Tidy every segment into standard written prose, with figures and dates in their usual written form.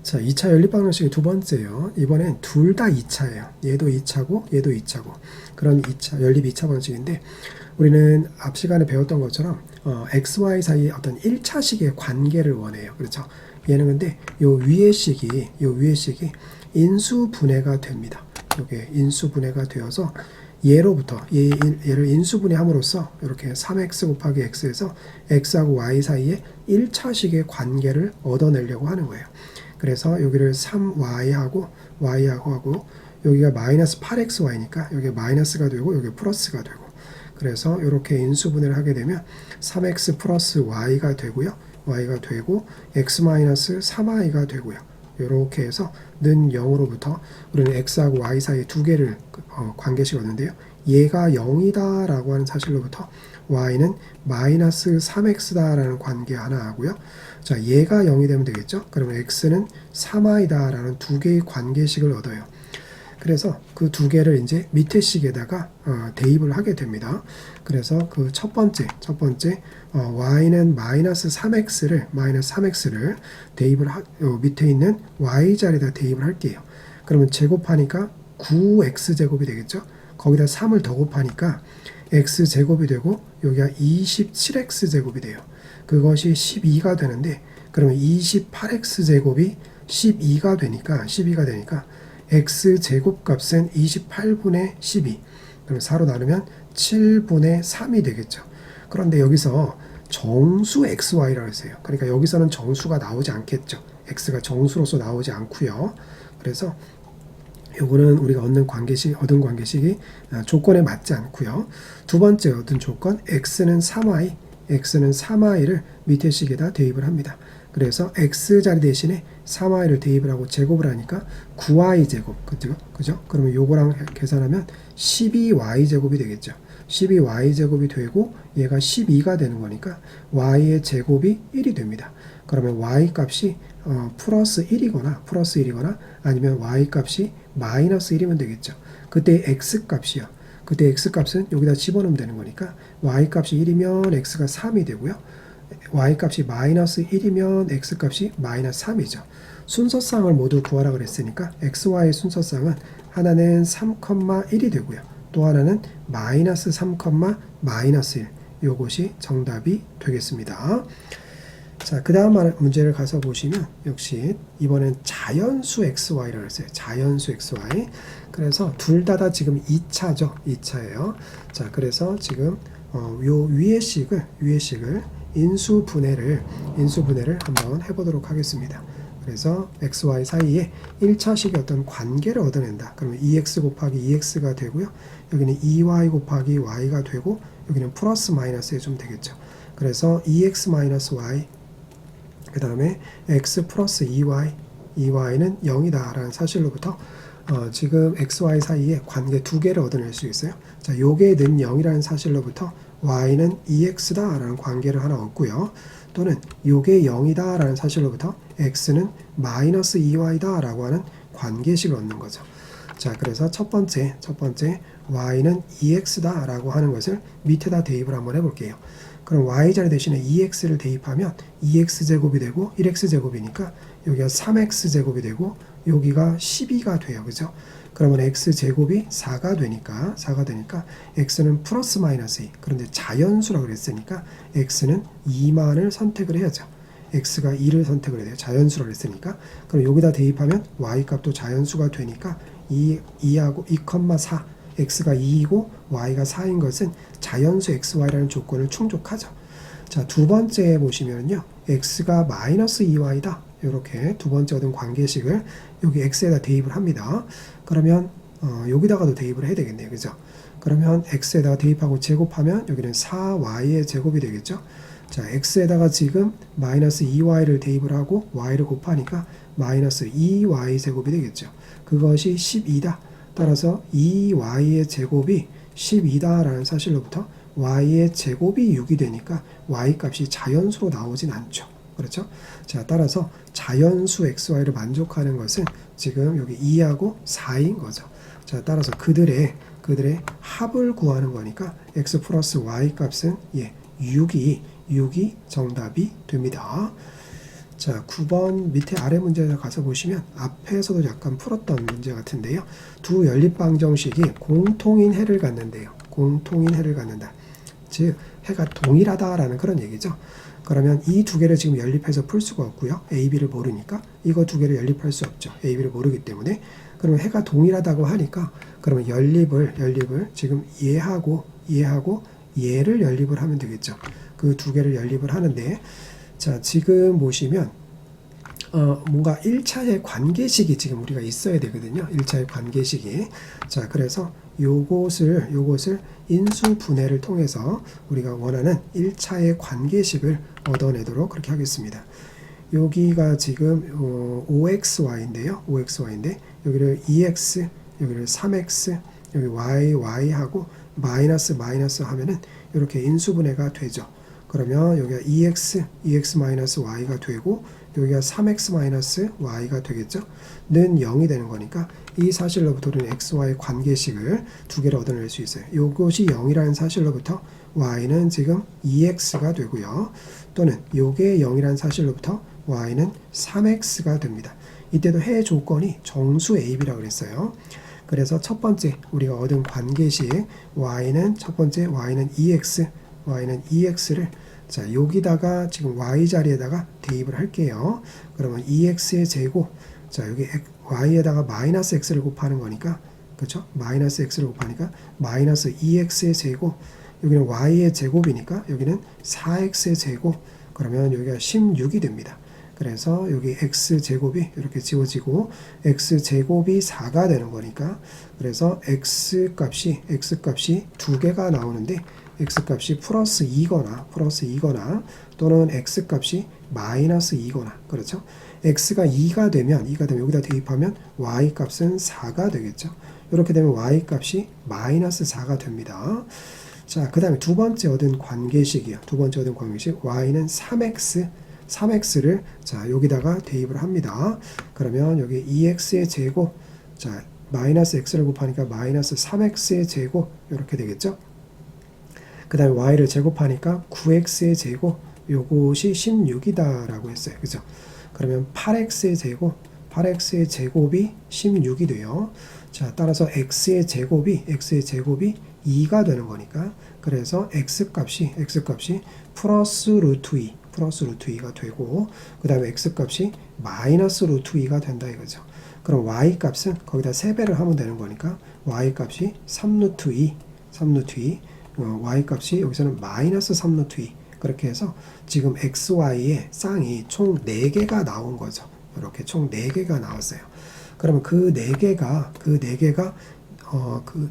자, 2차 연립 방정식의 두 번째요. 이번엔 둘 다 2차예요. 얘도 2차고 얘도 2차고. 그런 2차 연립 2차 방정식인데 우리는 앞 시간에 배웠던 것처럼 x, y 사이의 어떤 1차식의 관계를 원해요. 그렇죠? 얘는 근데 요 위의 식이 인수분해가 됩니다. 이게 인수분해가 되어서 얘로부터 얘를 인수분해함으로써 이렇게 3x 곱하기 x에서 x하고 y 사이의 1차식의 관계를 얻어내려고 하는 거예요. 그래서 여기를 3y하고 하고 여기가 마이너스 8xy니까 여기 마이너스가 되고 여기 플러스가 되고 그래서 이렇게 인수분해를 하게 되면 3x 플러스 y가 되고요. y가 되고 x 마이너스 3y가 되고요. 이렇게 해서 는 0으로부터 우리는 x하고 y 사이 두 개를 관계식 얻는데요. 얘가 0이다 라고 하는 사실로부터 y는 마이너스 3x다 라는 관계 하나 하고요. 자, 얘가 0이 되면 되겠죠. 그러면 x는 3y다 라는 두 개의 관계식을 얻어요. 그래서 그 두 개를 이제 밑에 식에다가 대입을 하게 됩니다. 그래서 그 첫 번째 y는 마이너스 3x를 대입을 밑에 있는 y 자리에다 대입을 할게요. 그러면 제곱하니까 9x제곱이 되겠죠. 거기다 3을 더 곱하니까 x제곱이 되고 여기가 27x제곱이 돼요. 그것이 12가 되는데 그러면 28x제곱이 12가 되니까 x제곱 값은 28분의 12 그럼 4로 나누면 7분의 3이 되겠죠. 그런데 여기서 정수 xy라고 했어요. 그러니까 여기서는 정수가 나오지 않겠죠. x가 정수로서 나오지 않고요. 그래서 요거는 우리가 얻은 관계식이 조건에 맞지 않고요. 두 번째 얻은 조건 x는 3y를 밑에 식에다 대입을 합니다. 그래서 x자리 대신에 3y를 대입을 하고 제곱을 하니까 9y제곱 그죠? 그러면 요거랑 계산하면 12y제곱이 되겠죠. 12y제곱이 되고 얘가 12가 되는 거니까 y의 제곱이 1이 됩니다. 그러면 y 값이 플러스 1이거나 아니면 y 값이 마이너스 1이면 되겠죠. 그때 x 값은 여기다 집어넣으면 되는 거니까 y 값이 1이면 x가 3이 되고요. y 값이 마이너스 1이면 x 값이 마이너스 3이죠. 순서쌍을 모두 구하라 그랬으니까 xy의 순서쌍은 하나는 3,1이 되고요. 또 하나는 마이너스 3, 마이너스 1 요것이 정답이 되겠습니다. 자, 그 다음 문제를 가서 보시면 역시 이번엔 자연수 xy라고 했어요. 자연수 xy. 그래서 둘 다 지금 2차죠. 2차예요. 자, 그래서 지금 요 위의 식을 인수분해를 한번 해보도록 하겠습니다. 그래서 xy 사이에 1차식의 어떤 관계를 얻어낸다. 그러면 2x 곱하기 2x가 되고요. 여기는 2y 곱하기 y가 되고 여기는 플러스 마이너스 해주면 되겠죠. 그래서 2x 마이너스 y 그 다음에 x 플러스 2y는 0이다 라는 사실로부터 지금 xy 사이에 관계 두 개를 얻어낼 수 있어요. 자, 요게 는 0이라는 사실로부터 y는 2x다 라는 관계를 하나 얻고요. 또는 요게 0이다 라는 사실로부터 x는 마이너스 2y다 라고 하는 관계식을 얻는 거죠. 자, 그래서 첫 번째 y는 2x다 라고 하는 것을 밑에다 대입을 한번 해볼게요. 그럼 y자리 대신에 2x를 대입하면 2x제곱이 되고 1x제곱이니까 여기가 3x제곱이 되고 여기가 12가 돼요. 그죠? 그러면 x제곱이 4가 되니까 x는 플러스 마이너스 2. 그런데 자연수라고 그랬으니까 x는 2만을 선택을 해야죠. x가 2를 선택을 해야 돼요. 자연수라고 그랬으니까. 그럼 여기다 대입하면 y값도 자연수가 되니까 2하고 2,4 x가 2이고 y가 4인 것은 자연수 xy라는 조건을 충족하죠. 자, 두 번째 보시면요. x가 마이너스 2y다. 이렇게 두 번째 얻은 관계식을 여기 x에다 대입을 합니다. 그러면 여기다가도 대입을 해야 되겠네요. 그죠? 그러면 x에다가 대입하고 제곱하면 여기는 4y의 제곱이 되겠죠. 자, x에다가 지금 마이너스 2y를 대입을 하고 y를 곱하니까 마이너스 2y 제곱이 되겠죠. 그것이 12다. 따라서 2y의 제곱이 12다 라는 사실로부터 y의 제곱이 6이 되니까 y 값이 자연수로 나오진 않죠. 그렇죠? 자, 따라서 자연수 xy를 만족하는 것은 지금 여기 2하고 4인 거죠. 자, 따라서 그들의 합을 구하는 거니까 x 플러스 y 값은 6이 정답이 됩니다. 자, 9번 밑에 아래 문제에 가서 보시면 앞에서도 약간 풀었던 문제 같은데요. 두 연립방정식이 공통인 해를 갖는데요. 공통인 해를 갖는다. 즉 해가 동일하다라는 그런 얘기죠. 그러면 이 두 개를 지금 연립해서 풀 수가 없고요. A, B를 모르니까 이거 두 개를 연립할 수 없죠. A, B를 모르기 때문에. 그러면 해가 동일하다고 하니까 그러면 연립을 지금 얘하고 얘를 연립을 하면 되겠죠. 그 두 개를 연립을 하는데 자, 지금 보시면 뭔가 1차의 관계식이 지금 우리가 있어야 되거든요. 1차의 관계식이. 자, 그래서 요것을 인수 분해를 통해서 우리가 원하는 1차의 관계식을 얻어내도록 그렇게 하겠습니다. 여기가 지금 OXY인데요. OXY인데 여기를 2X, 여기를 3X, 여기 Y하고 마이너스 하면은 이렇게 인수분해가 되죠. 그러면 여기가 2x 마이너스 y가 되고 여기가 3x 마이너스 y가 되겠죠. 는 0이 되는 거니까 이 사실로부터 우리는 xy 관계식을 두 개를 얻어낼 수 있어요. 이것이 0이라는 사실로부터 y는 지금 2x가 되고요. 또는 요게 0이라는 사실로부터 y는 3x가 됩니다. 이때도 해 조건이 정수 AB라고 그랬어요. 그래서 첫 번째 우리가 얻은 관계식 y는 첫 번째 y는 2x를 자, 여기다가 지금 y 자리에다가 대입을 할게요. 그러면 2x의 제곱, 자, 여기 y에다가 마이너스 x를 곱하는 거니까, 그렇죠? 마이너스 x를 곱하니까 마이너스 2x의 제곱, 여기는 y의 제곱이니까 여기는 4x의 제곱, 그러면 여기가 16이 됩니다. 그래서 여기 x제곱이 이렇게 지워지고 x제곱이 4가 되는 거니까 그래서 x값이 두 개가 나오는데 x값이 플러스 2거나 또는 x값이 마이너스 2거나 그렇죠? x가 2가 되면 여기다 대입하면 y값은 4가 되겠죠. 이렇게 되면 y값이 마이너스 4가 됩니다. 자, 그 다음에 두 번째 얻은 관계식이요. y는 3x를 자, 여기다가 대입을 합니다. 그러면 여기 2x의 제곱, 자, 마이너스 x를 곱하니까 마이너스 3x의 제곱 이렇게 되겠죠. 그 다음에 y를 제곱하니까 9x의 제곱, 요것이 16이다 라고 했어요. 그죠? 그러면 8x의 제곱이 16이 돼요. 자, 따라서 x의 제곱이 2가 되는 거니까 그래서 x값이 플러스 루트 2가 되고 그 다음에 x값이 마이너스 루트 2가 된다 이거죠. 그럼 y값은 거기다 3배를 하면 되는 거니까 y값이 3루트 2 y값이 여기서는 마이너스 3루트 2 그렇게 해서 지금 xy의 쌍이 총 4개가 나온 거죠. 이렇게 총 4개가 나왔어요. 그러면 그 4개가 그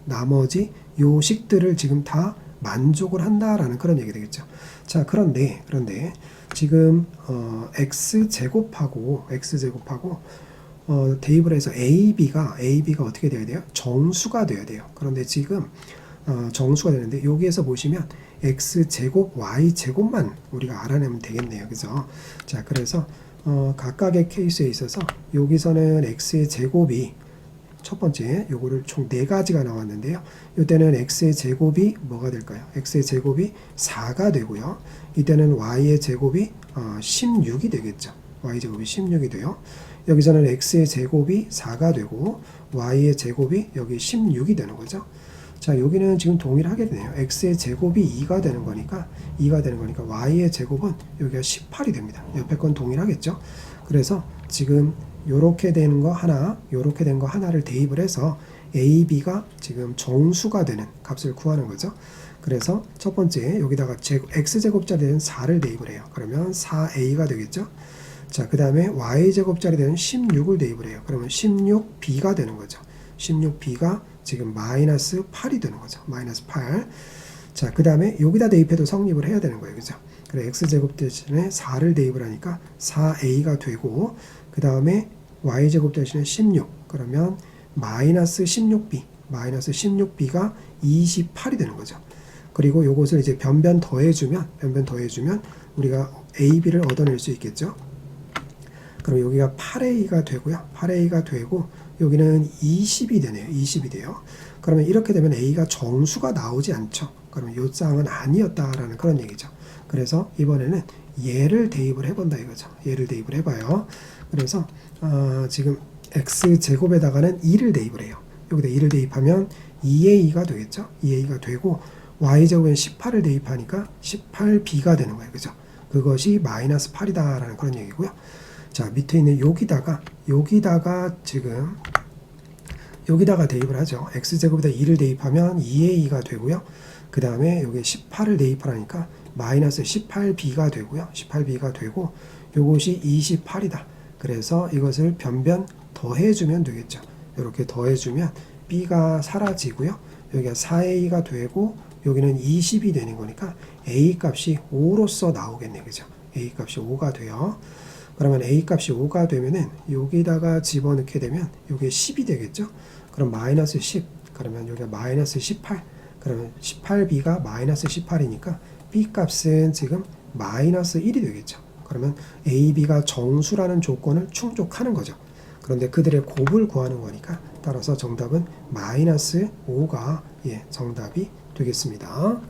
나머지 요식들을 지금 다 만족을 한다라는 그런 얘기 되겠죠. 자, 그런데 지금 x제곱하고 대입을 해서 AB가 어떻게 돼야 돼요? 정수가 돼야 돼요. 그런데 지금 정수가 되는데 여기에서 보시면 x제곱 y제곱만 우리가 알아내면 되겠네요. 그죠? 자, 그래서 각각의 케이스에 있어서 여기서는 x의 제곱이 첫 번째 요거를 총 4가지가 나왔는데요. 이때는 x의 제곱이 뭐가 될까요? x의 제곱이 4가 되고요. 이때는 y의 제곱이 16이 되겠죠. y제곱이 16이 돼요. 여기서는 x의 제곱이 4가 되고 y의 제곱이 여기 16이 되는 거죠. 자, 여기는 지금 동일하게 되네요. x의 제곱이 2가 되는 거니까 y의 제곱은 여기가 18이 됩니다. 옆에 건 동일하겠죠. 그래서 지금 요렇게 된 거 하나를 대입을 해서 AB가 지금 정수가 되는 값을 구하는 거죠. 그래서 첫 번째 여기다가 x제곱자리 되는 4를 대입을 해요. 그러면 4a가 되겠죠. 자, 그 다음에 y제곱자리 되는 16을 대입을 해요. 그러면 16b가 되는 거죠. 16b가 지금 마이너스 8이 되는 거죠. 마이너스 8. 자, 그 다음에 여기다 대입해도 성립을 해야 되는 거예요. 그죠? 그래, x제곱 대신에 4를 대입을 하니까 4a가 되고 그 다음에 y제곱 대신에 16 그러면 마이너스 16b가 28이 되는 거죠. 그리고 요것을 이제 변변 더해주면 우리가 AB를 얻어낼 수 있겠죠. 그럼 여기가 8A가 되고요. 8A가 되고 여기는 20이 되네요. 20이 돼요. 그러면 이렇게 되면 A가 정수가 나오지 않죠. 그러면 요 쌍은 아니었다라는 그런 얘기죠. 그래서 이번에는 얘를 대입을 해본다 이거죠. 얘를 대입을 해봐요. 그래서 지금 x제곱에다가는 2를 대입을 해요. 여기다 2를 대입하면 2a가 되겠죠. 2a가 되고 y제곱엔 18을 대입하니까 18b가 되는 거예요. 그죠? 그것이 마이너스 8이다 라는 그런 얘기고요. 자, 밑에 있는 여기다가 지금 여기다가 대입을 하죠. x제곱에다 2를 대입하면 2a가 되고요. 그 다음에 여기 18을 대입하니까 마이너스 18b가 되고요. 18b가 되고 요것이 28이다. 그래서 이것을 변변 더해주면 되겠죠. 이렇게 더해주면 b가 사라지고요. 여기가 4a가 되고 여기는 20이 되는 거니까 a 값이 5로서 나오겠네요. 그죠? a 값이 5가 돼요. 그러면 a 값이 5가 되면은 여기다가 집어넣게 되면 이게 10이 되겠죠? 그럼 마이너스 10. 그러면 여기가 마이너스 18. 그러면 18b가 마이너스 18이니까 b 값은 지금 마이너스 1이 되겠죠. 그러면 a, b가 정수라는 조건을 충족하는 거죠. 그런데 그들의 곱을 구하는 거니까 따라서 정답은 마이너스 5가 정답이 되겠습니다.